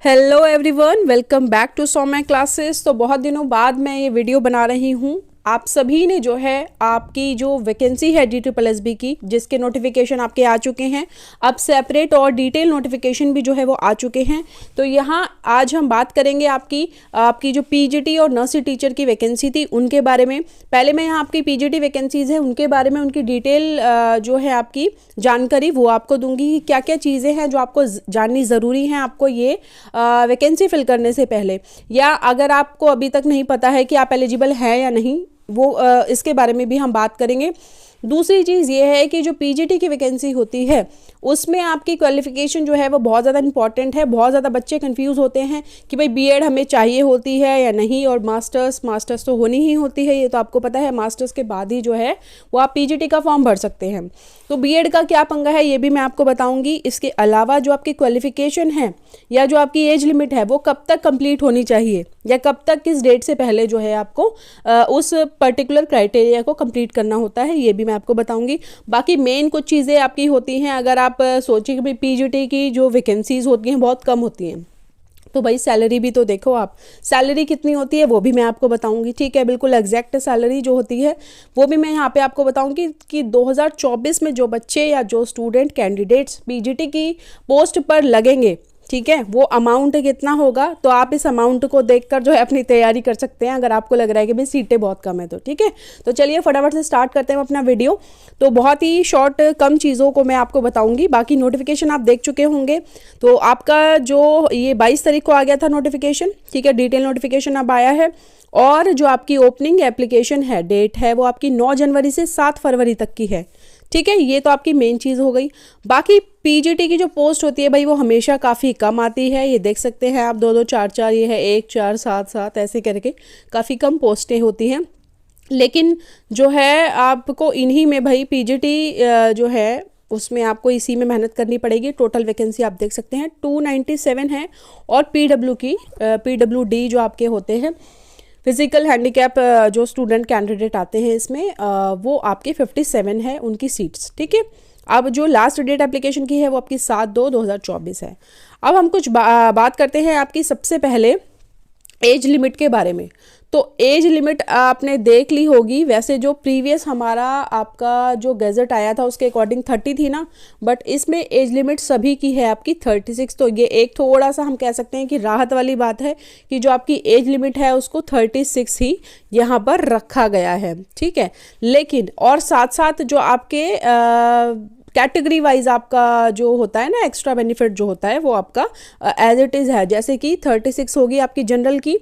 Hello everyone, welcome back to Saumya classes. तो बहुत दिनों बाद मैं ये वीडियो बना रही हूँ। आप सभी ने जो है आपकी जो वैकेंसी है DSSB की, जिसके नोटिफिकेशन आपके आ चुके हैं, अब सेपरेट और डिटेल नोटिफिकेशन भी जो है वो आ चुके हैं। तो यहाँ आज हम बात करेंगे आपकी जो PGT और नर्सरी टीचर की वैकेंसी थी उनके बारे में। पहले मैं यहाँ आपकी PGT वैकेंसीज़ है उनके बारे में, उनकी डिटेल जो है आपकी जानकारी वो आपको दूंगी। क्या क्या चीज़ें हैं जो आपको जाननी ज़रूरी हैं आपको ये वैकेंसी फिल करने से पहले, या अगर आपको अभी तक नहीं पता है कि आप एलिजिबल हैं या नहीं, वो इसके बारे में भी हम बात करेंगे। दूसरी चीज़ ये है कि जो PGT की वैकेंसी होती है उसमें आपकी क्वालिफिकेशन जो है वो बहुत ज़्यादा इंपॉर्टेंट है। बहुत ज़्यादा बच्चे कंफ्यूज होते हैं कि भाई B.Ed हमें चाहिए होती है या नहीं, और मास्टर्स तो होनी ही होती है, ये तो आपको पता है। मास्टर्स के बाद ही जो है वो आप PGT का फॉर्म भर सकते हैं। तो B.Ed का क्या पंगा है ये भी मैं आपको बताऊंगी। इसके अलावा जो आपकी क्वालिफिकेशन है या जो आपकी एज लिमिट है वो कब तक कंप्लीट होनी चाहिए, या कब तक किस डेट से पहले जो है आपको उस पर्टिकुलर क्राइटेरिया को कंप्लीट करना होता है, ये भी मैं आपको बताऊंगी। बाकी मेन कुछ चीज़ें आपकी होती हैं, अगर आप सोचिए कि भाई PGT की जो वैकेंसीज होती हैं बहुत कम होती हैं, तो भाई सैलरी भी तो देखो आप, सैलरी कितनी होती है वो भी मैं आपको बताऊंगी। ठीक है, बिल्कुल एग्जैक्ट सैलरी जो होती है वो भी मैं यहाँ पे आपको बताऊंगी कि 2024 में जो बच्चे या जो स्टूडेंट कैंडिडेट्स PGT की पोस्ट पर लगेंगे, ठीक है, वो अमाउंट कितना होगा। तो आप इस अमाउंट को देखकर जो है अपनी तैयारी कर सकते हैं, अगर आपको लग रहा है कि भाई सीटें बहुत कम है तो। ठीक है, तो चलिए फटाफट से स्टार्ट करते हैं अपना वीडियो। तो बहुत ही शॉर्ट कम चीज़ों को मैं आपको बताऊंगी। बाकी नोटिफिकेशन आप देख चुके होंगे। तो आपका जो ये 22 तारीख को आ गया था नोटिफिकेशन, ठीक है, डिटेल नोटिफिकेशन अब आया है। और जो आपकी ओपनिंग एप्लीकेशन है, डेट है वो आपकी 9 जनवरी से 7 फरवरी तक की है। ठीक है, ये तो आपकी मेन चीज़ हो गई। बाकी PGT की जो पोस्ट होती है भाई वो हमेशा काफ़ी कम आती है। ये देख सकते हैं आप, 2-2 4-4, ये है 1 4 7 7, ऐसे करके काफ़ी कम पोस्टें होती हैं। लेकिन जो है आपको इन्हीं में भाई PGT जो है उसमें आपको इसी में मेहनत करनी पड़ेगी। टोटल वैकेंसी आप देख सकते हैं 297 है। और PWD जो आपके होते हैं, फिजिकल हैंडीकैप जो स्टूडेंट कैंडिडेट आते हैं इसमें, वो आपके 57 है उनकी सीट्स। ठीक है, अब जो लास्ट डेट एप्लीकेशन की है वो आपकी 7/2/2024 है। अब हम कुछ बात करते हैं आपकी सबसे पहले एज लिमिट के बारे में। तो एज लिमिट आपने देख ली होगी। वैसे जो प्रीवियस हमारा आपका जो गैजेट आया था उसके अकॉर्डिंग 30 थी ना, बट इसमें एज लिमिट सभी की है आपकी 36। तो ये एक थोड़ा सा हम कह सकते हैं कि राहत वाली बात है कि जो आपकी एज लिमिट है उसको 36 ही यहाँ पर रखा गया है। ठीक है, लेकिन और साथ साथ जो आपके कैटेगरी वाइज आपका जो होता है ना एक्स्ट्रा बेनिफिट जो होता है वो आपका एज इट इज़ है। जैसे कि 36 होगी आपकी जनरल की,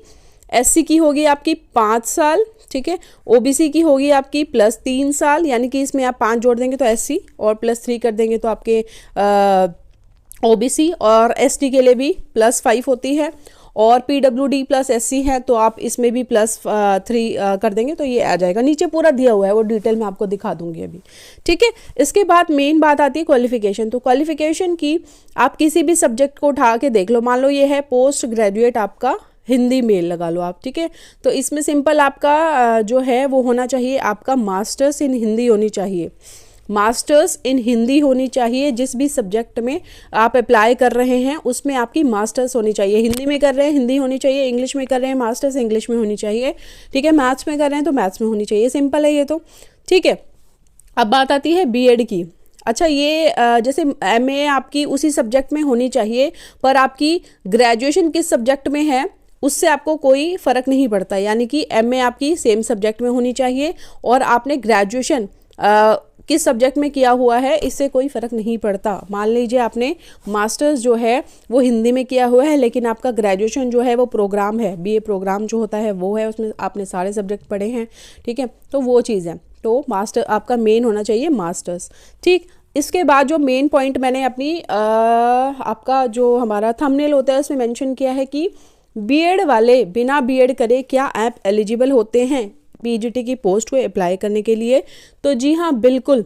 SC की होगी आपकी 5 साल, ठीक है, OBC की होगी आपकी +3 साल, यानी कि इसमें आप 5 जोड़ देंगे तो SC, और +3 कर देंगे तो आपके OBC, और ST के लिए भी +5 होती है, और PWD +SC है तो आप इसमें भी +3 कर देंगे तो ये आ जाएगा। नीचे पूरा दिया हुआ है, वो डिटेल में आपको दिखा दूंगी अभी। ठीक है, इसके बाद मेन बात आती है क्वालिफिकेशन। तो क्वालिफिकेशन की आप किसी भी सब्जेक्ट को उठा के देख लो, मान लो ये है पोस्ट ग्रेजुएट आपका हिंदी मेल लगा लो आप। ठीक है, तो इसमें सिंपल आपका जो है वो होना चाहिए, आपका मास्टर्स इन हिंदी होनी चाहिए। मास्टर्स इन हिंदी होनी चाहिए। जिस भी सब्जेक्ट में आप अप्लाई कर रहे हैं उसमें आपकी मास्टर्स होनी चाहिए। हिंदी में कर रहे हैं हिंदी होनी चाहिए, इंग्लिश में कर रहे हैं मास्टर्स इंग्लिश में होनी चाहिए। ठीक है, मैथ्स में कर रहे हैं तो मैथ्स में होनी चाहिए। सिंपल है ये तो। ठीक है, अब बात आती है B.Ed की। अच्छा, ये जैसे MA आपकी उसी सब्जेक्ट में होनी चाहिए, पर आपकी ग्रेजुएशन किस सब्जेक्ट में है उससे आपको कोई फ़र्क नहीं पड़ता। यानी कि MA आपकी सेम सब्जेक्ट में होनी चाहिए, और आपने ग्रेजुएशन किस सब्जेक्ट में किया हुआ है इससे कोई फ़र्क नहीं पड़ता। मान लीजिए आपने मास्टर्स जो है वो हिंदी में किया हुआ है, लेकिन आपका ग्रेजुएशन जो है वो प्रोग्राम है, BA प्रोग्राम जो होता है वो है, उसमें आपने सारे सब्जेक्ट पढ़े हैं। ठीक है, तो वो चीज़ है। तो मास्टर आपका मेन होना चाहिए मास्टर्स। ठीक, इसके बाद जो मेन पॉइंट मैंने अपनी आपका जो हमारा थंबनेल होता है उसमें मेंशन किया है कि B.Ed वाले बिना B.Ed करे क्या ऐप एलिजिबल होते हैं PGT की पोस्ट को अप्लाई करने के लिए। तो जी हाँ, बिल्कुल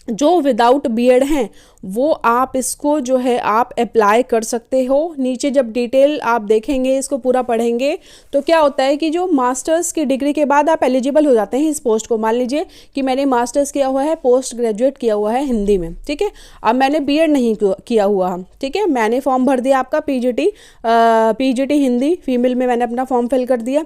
जो विदाउट बीएड हैं वो आप इसको जो है आप अप्लाई कर सकते हो। नीचे जब डिटेल आप देखेंगे, इसको पूरा पढ़ेंगे, तो क्या होता है कि जो मास्टर्स की डिग्री के बाद आप एलिजिबल हो जाते हैं इस पोस्ट को। मान लीजिए कि मैंने मास्टर्स किया हुआ है, पोस्ट ग्रेजुएट किया हुआ है हिंदी में, ठीक है, अब मैंने बीएड नहीं किया हुआ, ठीक है, मैंने फॉर्म भर दिया आपका पीजीटी हिंदी फीमेल में मैंने अपना फॉर्म फिल कर दिया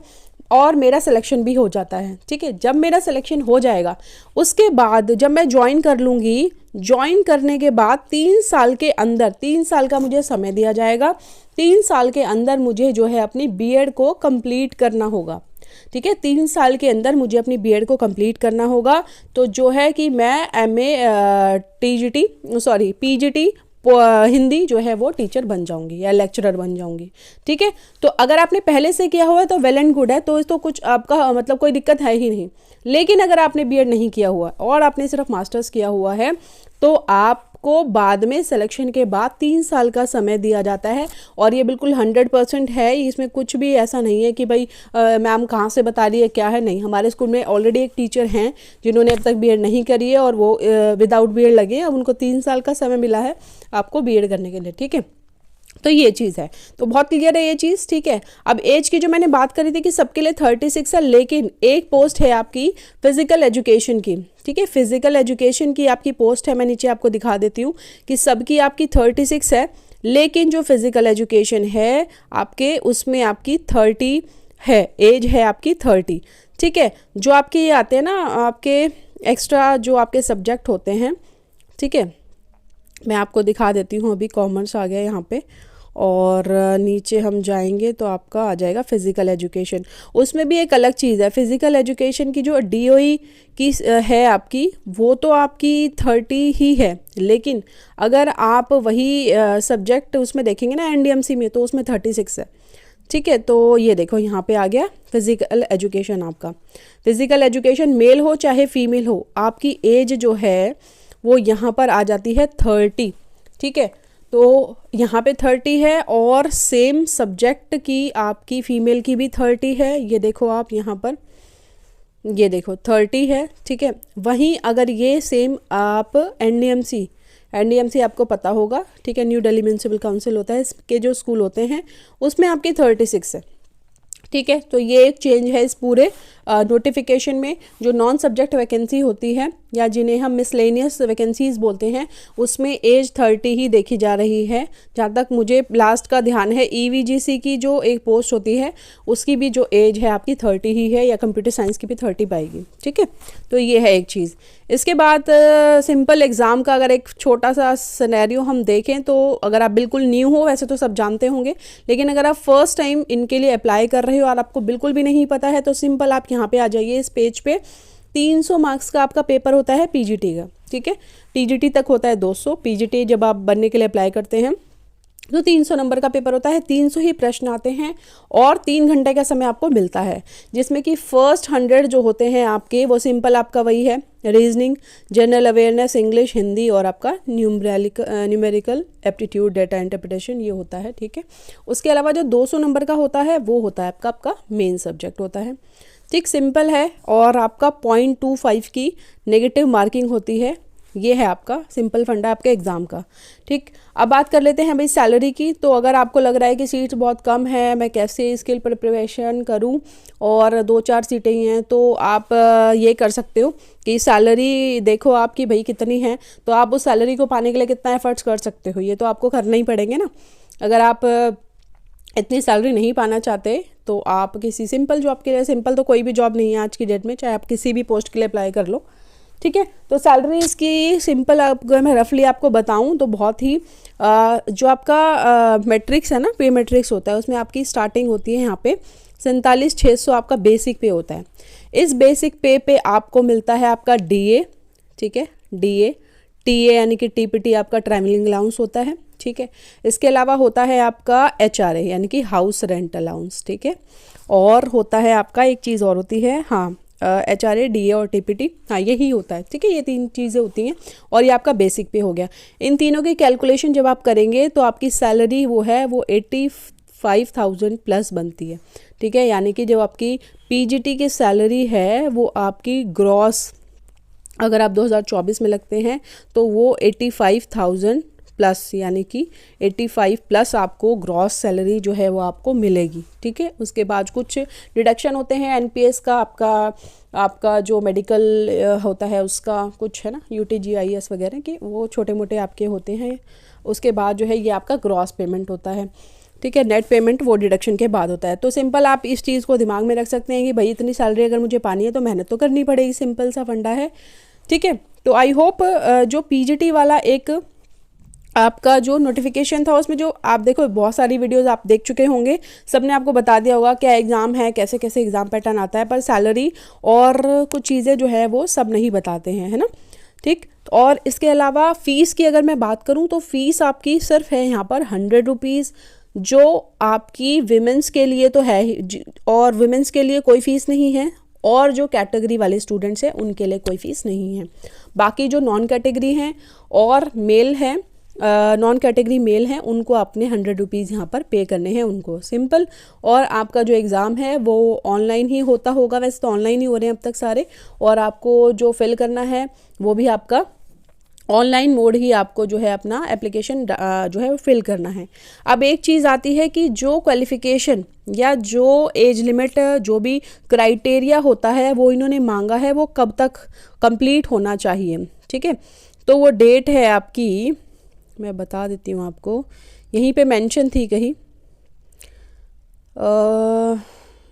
और मेरा सिलेक्शन भी हो जाता है, ठीक है। जब मेरा सिलेक्शन हो जाएगा उसके बाद जब मैं ज्वाइन कर लूँगी, ज्वाइन करने के बाद 3 साल के अंदर, 3 साल का मुझे समय दिया जाएगा, 3 साल के अंदर मुझे जो है अपनी बीएड को कंप्लीट करना होगा, ठीक है। 3 साल के अंदर मुझे अपनी बीएड को कंप्लीट करना होगा। तो जो है कि मैं पीजीटी हिंदी जो है वो टीचर बन जाऊंगी या लेक्चरर बन जाऊंगी, ठीक है। तो अगर आपने पहले से किया हुआ है तो वेल एंड गुड है, तो कुछ आपका मतलब कोई दिक्कत है ही नहीं। लेकिन अगर आपने बीएड नहीं किया हुआ और आपने सिर्फ मास्टर्स किया हुआ है तो आपको बाद में सिलेक्शन के बाद 3 साल का समय दिया जाता है। और ये बिल्कुल 100% है, इसमें कुछ भी ऐसा नहीं है कि भाई मैम कहाँ से बता रही है क्या है, नहीं। हमारे स्कूल में ऑलरेडी एक टीचर हैं जिन्होंने अब तक बीएड नहीं करी है और वो विदाउट बीएड लगे, अब उनको 3 साल का समय मिला है आपको बीएड करने के लिए, ठीक है। तो ये चीज़ है, तो बहुत क्लियर है ये चीज़, ठीक है। अब एज की जो मैंने बात करी थी कि सबके लिए 36 है, लेकिन एक पोस्ट है आपकी फिजिकल एजुकेशन की, ठीक है, फिजिकल एजुकेशन की आपकी पोस्ट है। मैं नीचे आपको दिखा देती हूँ कि सबकी आपकी 36 है, लेकिन जो फिजिकल एजुकेशन है आपके उसमें आपकी 30 है, एज है आपकी 30, ठीक है। जो आपके ये आते हैं ना आपके एक्स्ट्रा जो आपके सब्जेक्ट होते हैं, ठीक है, मैं आपको दिखा देती हूँ। अभी कॉमर्स आ गया यहाँ पे और नीचे हम जाएंगे तो आपका आ जाएगा फिज़िकल एजुकेशन। उसमें भी एक अलग चीज़ है, फिज़िकल एजुकेशन की जो डीओई की है आपकी वो तो आपकी 30 ही है, लेकिन अगर आप वही सब्जेक्ट उसमें देखेंगे ना एनडीएमसी में तो उसमें 36 है, ठीक है। तो ये देखो यहाँ पे आ गया फिज़िकल एजुकेशन आपका। फिज़िकल एजुकेशन मेल हो चाहे फीमेल हो, आपकी एज जो है वो यहाँ पर आ जाती है 30, ठीक है। तो यहाँ पे 30 है और सेम सब्जेक्ट की आपकी फ़ीमेल की भी 30 है, ये देखो आप यहाँ पर, ये देखो 30 है, ठीक है। वहीं अगर ये सेम आप एनडीएमसी आपको पता होगा, ठीक है, न्यू दिल्ली म्यूनिसिपल काउंसिल होता है, इसके जो स्कूल होते हैं उसमें आपकी 36 है, ठीक है। तो ये एक चेंज है इस पूरे नोटिफिकेशन में। जो नॉन सब्जेक्ट वैकेंसी होती है या जिन्हें हम मिसलेनियस वैकेंसीज बोलते हैं उसमें एज 30 ही देखी जा रही है। जहाँ तक मुझे लास्ट का ध्यान है ईवीजीसी की जो एक पोस्ट होती है उसकी भी जो एज है आपकी 30 ही है, या कंप्यूटर साइंस की भी 30 पाएगी, ठीक है। तो ये है एक चीज़। इसके बाद सिंपल एग्ज़ाम का अगर एक छोटा सा सिनेरियो हम देखें तो अगर आप बिल्कुल न्यू हो, वैसे तो सब जानते होंगे, लेकिन अगर आप फर्स्ट टाइम इनके लिए अप्लाई कर रहे हो और आपको बिल्कुल भी नहीं पता है तो सिंपल आप यहाँ पे आ जाइए इस पेज पे। 300 मार्क्स का आपका पेपर होता है पीजीटी का, ठीक है। टीजीटी तक होता है 200, पीजीटी जब आप बनने के लिए अप्लाई करते हैं तो 300 नंबर का पेपर होता है, 300 ही प्रश्न आते हैं और 3 घंटे का समय आपको मिलता है, जिसमें कि फर्स्ट 100 जो होते हैं आपके वो सिंपल आपका वही है, reasoning, general awareness, English, Hindi और आपका न्यूमेरिकल एप्टीट्यूड, डेटा इंटरप्रिटेशन, ये होता है, ठीक है। उसके अलावा जो 200 नंबर का होता है वो होता है आपका मेन सब्जेक्ट होता है, ठीक, सिंपल है। और आपका 0.25 की नेगेटिव मार्किंग होती है, ये है आपका सिंपल फंडा आपके एग्ज़ाम का, ठीक। अब बात कर लेते हैं भाई सैलरी की। तो अगर आपको लग रहा है कि सीट्स बहुत कम है, मैं कैसे स्किल प्रिपरेशन करूं और 2-4 सीटें ही हैं, तो आप ये कर सकते हो कि सैलरी देखो आपकी भाई कितनी है, तो आप उस सैलरी को पाने के लिए कितना एफर्ट्स कर सकते हो, ये तो आपको करना ही पड़ेंगे ना। अगर आप इतनी सैलरी नहीं पाना चाहते तो आप किसी सिंपल जॉब के लिए, सिंपल तो कोई भी जॉब नहीं है आज की डेट में, चाहे आप किसी भी पोस्ट के लिए अप्लाई कर लो, ठीक है। तो सैलरी इसकी सिंपल अगर मैं रफली आपको बताऊं तो बहुत ही जो आपका मैट्रिक्स है ना, पे मैट्रिक्स होता है, उसमें आपकी स्टार्टिंग होती है यहाँ पे 47,600 आपका बेसिक पे होता है। इस बेसिक पे आपको मिलता है आपका डीए, ठीक है, डीए, टीए यानी कि टीपीटी आपका ट्रैवलिंग अलाउंस होता है, ठीक है। इसके अलावा होता है आपका एचआरए यानी कि हाउस रेंट अलाउंस, ठीक है। और होता है आपका एक चीज़ और होती है, हाँ, एचआरए, डीए और टीपीटी, हाँ यही होता है, ठीक है। ये 3 चीज़ें होती हैं और ये आपका बेसिक पे हो गया। इन तीनों की कैलकुलेशन जब आप करेंगे तो आपकी सैलरी वो है वो 85,000 प्लस बनती है, ठीक है। यानी कि जो आपकी पीजीटी की सैलरी है वो आपकी ग्रॉस अगर आप 2024 में लगते हैं तो वो 85,000 प्लस, यानी कि 85 प्लस आपको ग्रॉस सैलरी जो है वो आपको मिलेगी। ठीक है, उसके बाद कुछ डिडक्शन होते हैं एनपीएस का, आपका जो मेडिकल होता है उसका कुछ है ना, यूटीजीआईएस वगैरह के, वो छोटे मोटे आपके होते हैं। उसके बाद जो है ये आपका ग्रॉस पेमेंट होता है। ठीक है, नेट पेमेंट वो डिडक्शन के बाद होता है। तो सिंपल आप इस चीज़ को दिमाग में रख सकते हैं कि भाई इतनी सैलरी अगर मुझे पानी है तो मेहनत तो करनी पड़ेगी, सिंपल सा फंडा है। ठीक है, तो आई होप जो पीजीटी वाला एक आपका जो नोटिफिकेशन था उसमें जो आप देखो बहुत सारी वीडियोस आप देख चुके होंगे, सबने आपको बता दिया होगा क्या एग्ज़ाम है, कैसे कैसे एग्ज़ाम पैटर्न आता है, पर सैलरी और कुछ चीज़ें जो है वो सब नहीं बताते हैं, है ना। ठीक, और इसके अलावा फ़ीस की अगर मैं बात करूं तो फ़ीस आपकी सिर्फ है यहाँ पर 100 रुपीज़, जो आपकी विमेंस के लिए तो है ही, और विमेंस के लिए कोई फ़ीस नहीं है, और जो कैटेगरी वाले स्टूडेंट्स हैं उनके लिए कोई फ़ीस नहीं है। बाकी जो नॉन कैटेगरी हैं और मेल हैं, नॉन कैटेगरी मेल हैं, उनको आपने 100 रुपीज़ यहाँ पर पे करने हैं उनको, सिंपल। और आपका जो एग्ज़ाम है वो ऑनलाइन ही होता होगा, वैसे तो ऑनलाइन ही हो रहे हैं अब तक सारे, और आपको जो फिल करना है वो भी आपका ऑनलाइन मोड ही आपको जो है अपना एप्लीकेशन जो है वो फिल करना है। अब एक चीज़ आती है कि जो क्वालिफ़िकेशन या जो एज लिमिट, जो भी क्राइटेरिया होता है वो इन्होंने मांगा है, वो कब तक कंप्लीट होना चाहिए। ठीक है, तो वो डेट है आपकी, मैं बता देती हूँ आपको, यहीं पे मेंशन थी कहीं,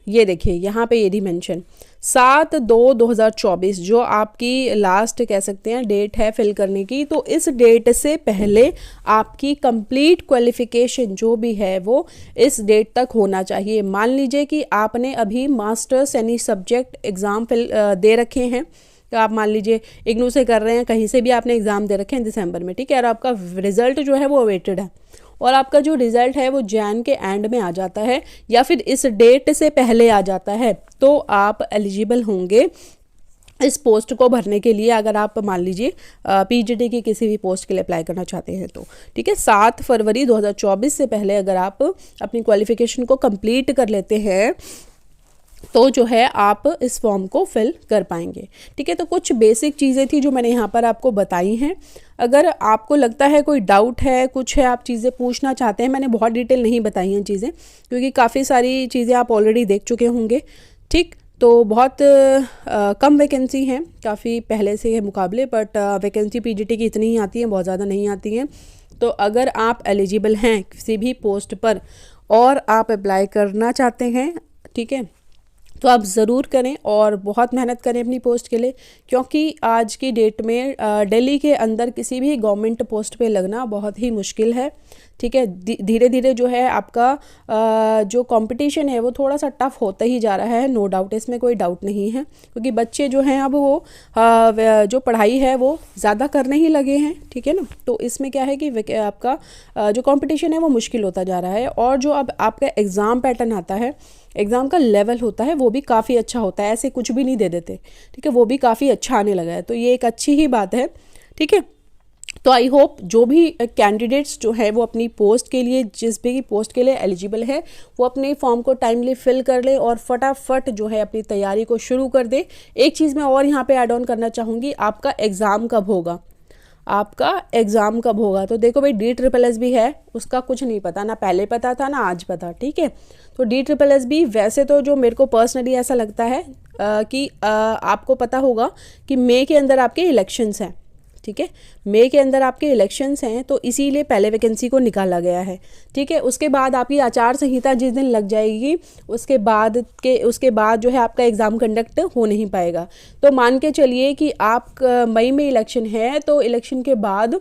ये देखिए यहाँ पे ये भी मेंशन 7/2/2024 जो आपकी लास्ट कह सकते हैं डेट है फिल करने की। तो इस डेट से पहले आपकी कंप्लीट क्वालिफिकेशन जो भी है वो इस डेट तक होना चाहिए। मान लीजिए कि आपने अभी मास्टर्स यानी सब्जेक्ट एग्ज़ाम दे रखे हैं, तो आप मान लीजिए इग्नू से कर रहे हैं, कहीं से भी आपने एग्ज़ाम दे रखे हैं दिसंबर में, ठीक है, और आपका रिज़ल्ट जो है वो अवेटेड है, और आपका जो रिज़ल्ट है वो जैन के एंड में आ जाता है या फिर इस डेट से पहले आ जाता है, तो आप एलिजिबल होंगे इस पोस्ट को भरने के लिए। अगर आप मान लीजिए पीजीटी की किसी भी पोस्ट के लिए अप्लाई करना चाहते हैं तो, ठीक है, 7 फरवरी 2024 से पहले अगर आप अपनी क्वालिफिकेशन को कंप्लीट कर लेते हैं तो जो है आप इस फॉर्म को फिल कर पाएंगे। ठीक है, तो कुछ बेसिक चीज़ें थी जो मैंने यहाँ पर आपको बताई हैं। अगर आपको लगता है कोई डाउट है, कुछ है, आप चीज़ें पूछना चाहते हैं, मैंने बहुत डिटेल नहीं बताई हैं चीज़ें, क्योंकि काफ़ी सारी चीज़ें आप ऑलरेडी देख चुके होंगे। ठीक, तो बहुत कम वैकेंसी हैं काफ़ी पहले से है मुकाबले, बट वैकेंसी पीजीटी की इतनी ही आती हैं, बहुत ज़्यादा नहीं आती हैं। तो अगर आप एलिजिबल हैं किसी भी पोस्ट पर और आप अप्लाई करना चाहते हैं, ठीक है, तो आप ज़रूर करें और बहुत मेहनत करें अपनी पोस्ट के लिए, क्योंकि आज की डेट में दिल्ली के अंदर किसी भी गवर्नमेंट पोस्ट पे लगना बहुत ही मुश्किल है। ठीक है, धीरे धीरे जो है आपका जो कंपटीशन है वो थोड़ा सा टफ होता ही जा रहा है, नो डाउट, इसमें कोई डाउट नहीं है, क्योंकि बच्चे जो हैं अब वो जो पढ़ाई है वो ज़्यादा करने ही लगे हैं। ठीक है ना, तो इसमें क्या है कि आपका जो कंपटीशन है वो मुश्किल होता जा रहा है, और जो अब आपका एग्ज़ाम पैटर्न आता है, एग्ज़ाम का लेवल होता है वो भी काफ़ी अच्छा होता है, ऐसे कुछ भी नहीं दे देते। ठीक है, वो भी काफ़ी अच्छा आने लगा है, तो ये एक अच्छी ही बात है। ठीक है, तो आई होप जो भी कैंडिडेट्स जो है वो अपनी पोस्ट के लिए, जिस भी पोस्ट के लिए एलिजिबल है, वो अपने फॉर्म को टाइमली फिल कर ले और फटाफट जो है अपनी तैयारी को शुरू कर दे। एक चीज़ मैं और यहाँ पे ऐड ऑन करना चाहूँगी, आपका एग्ज़ाम कब होगा, आपका एग्ज़ाम कब होगा। तो देखो भाई, DSSS भी है, उसका कुछ नहीं पता, ना पहले पता था ना आज पता। ठीक है, तो DSSS भी वैसे तो जो मेरे को पर्सनली ऐसा लगता है कि आपको पता होगा कि मई के अंदर आपके इलेक्शंस हैं। ठीक है, मई के अंदर आपके इलेक्शंस हैं, तो इसीलिए पहले वैकेंसी को निकाला गया है। ठीक है, उसके बाद आपकी आचार संहिता जिस दिन लग जाएगी उसके बाद जो है आपका एग्ज़ाम कंडक्ट हो नहीं पाएगा। तो मान के चलिए कि आप मई में इलेक्शन है, तो इलेक्शन के बाद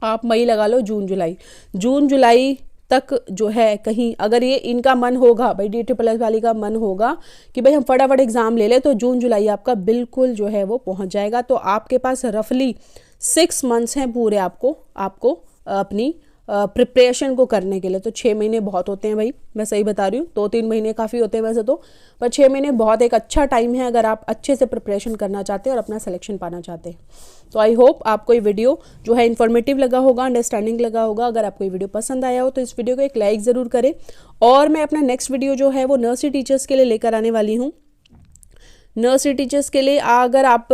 आप मई लगा लो, जून जुलाई तक जो है कहीं, अगर ये इनका मन होगा भाई, DSSS वाली का मन होगा कि भाई हम फटाफट एग्ज़ाम ले ले, तो जून जुलाई आपका बिल्कुल जो है वो पहुंच जाएगा। तो आपके पास रफली 6 मंथ्स हैं पूरे आपको अपनी प्रिपरेशन को करने के लिए। तो 6 महीने बहुत होते हैं भाई, मैं सही बता रही हूँ, 2-3 महीने काफ़ी होते हैं वैसे तो, पर 6 महीने बहुत एक अच्छा टाइम है अगर आप अच्छे से प्रिपरेशन करना चाहते हैं और अपना सिलेक्शन पाना चाहते हैं। तो आई होप आपको ये वीडियो जो है इन्फॉर्मेटिव लगा होगा, अंडरस्टैंडिंग लगा होगा। अगर आपको ये वीडियो पसंद आया हो तो इस वीडियो को एक लाइक ज़रूर करें, और मैं अपना नेक्स्ट वीडियो जो है वो नर्सरी टीचर्स के लिए लेकर आने वाली हूँ, नर्सरी टीचर्स के लिए अगर आप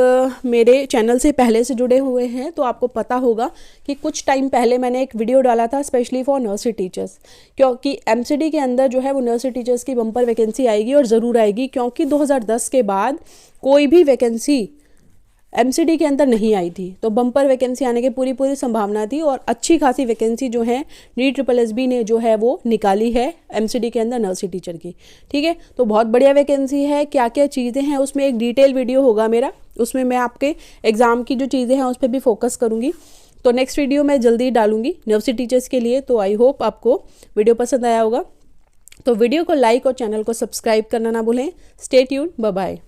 मेरे चैनल से पहले से जुड़े हुए हैं तो आपको पता होगा कि कुछ टाइम पहले मैंने एक वीडियो डाला था स्पेशली फॉर नर्सरी टीचर्स, क्योंकि एमसीडी के अंदर जो है वो नर्सरी टीचर्स की बम्पर वैकेंसी आएगी और ज़रूर आएगी, क्योंकि 2010 के बाद कोई भी वैकेंसी एमसीडी के अंदर नहीं आई थी। तो बम्पर वैकेंसी आने की पूरी संभावना थी और अच्छी खासी वैकेंसी जो है NEET ने जो है वो निकाली है एमसीडी के अंदर नर्सरी टीचर की। ठीक है, तो बहुत बढ़िया वैकेंसी है। क्या क्या चीज़ें हैं उसमें एक डिटेल वीडियो होगा मेरा, उसमें मैं आपके एग्ज़ाम की जो चीज़ें हैं उस पर भी फोकस करूँगी। तो नेक्स्ट वीडियो मैं जल्दी डालूंगी नर्सरी टीचर्स के लिए। तो आई होप आपको वीडियो पसंद आया होगा। तो वीडियो को लाइक और चैनल को सब्सक्राइब करना ना भूलें। Stay tuned, bye bye.